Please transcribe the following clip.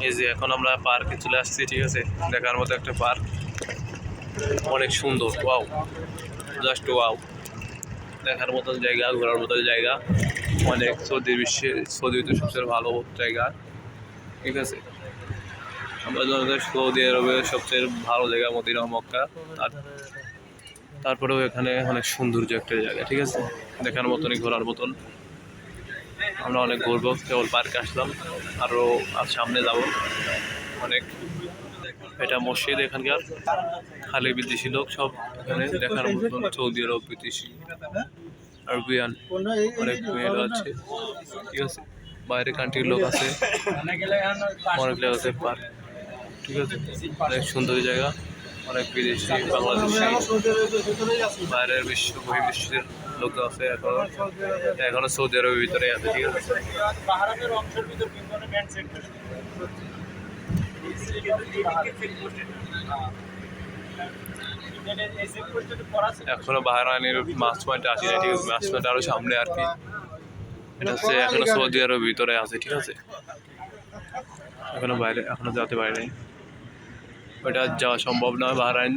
এই যে এখন আমরা পার্কে চলে আসছি, ঠিক আছে। দেখার মতো একটা পার্ক, অনেক সুন্দর, ওয়াও, জাস্ট ওয়াও। দেখার মতন জায়গা, ঘোরার মতন জায়গা, অনেক সৌদিতে সবচেয়ে ভালো জায়গা, ঠিক আছে। আমরা জানি সৌদি আরবের সবচেয়ে ভালো জায়গা মদিনা মক্কা, আর তারপরেও এখানে অনেক সৌন্দর্য একটা জায়গা, ঠিক আছে, দেখার মতনই, ঘোরার মতন। আমরা অনেক ঘুরবো, কেবল পার্কে আসলাম, আরও সামনে যাব অনেক। এটা মসজিদ, এখানকার খালি বিদেশি লোক সব এখানে দেখার মতন। সৌদি আরব বিদেশি আরবিয়ান অনেক মেয়েরা আছে, ঠিক আছে। বাইরে কান্ট্রির লোক আছে, অনেক জায়গা আছে পার্ক, ঠিক আছে। অনেক সুন্দর জায়গা, অনেক বিদেশি, বাংলাদেশি, বাইরের বহির্বিশ্বের লোক আছে। এখনো সৌদি আরবের ভিতরে আছে, ঠিক আছে। এখনো বাহরাইনের মাছ পয়েন্টে আসি না, ঠিক আছে। মাছ পয়েন্ট আরো সামনে আর কি। এটা হচ্ছে এখনো সৌদি আরবের ভিতরে আছে, ঠিক আছে। এখনো যেতে পারিনি, ওইটা যাওয়া সম্ভব নয় বাহরাইন।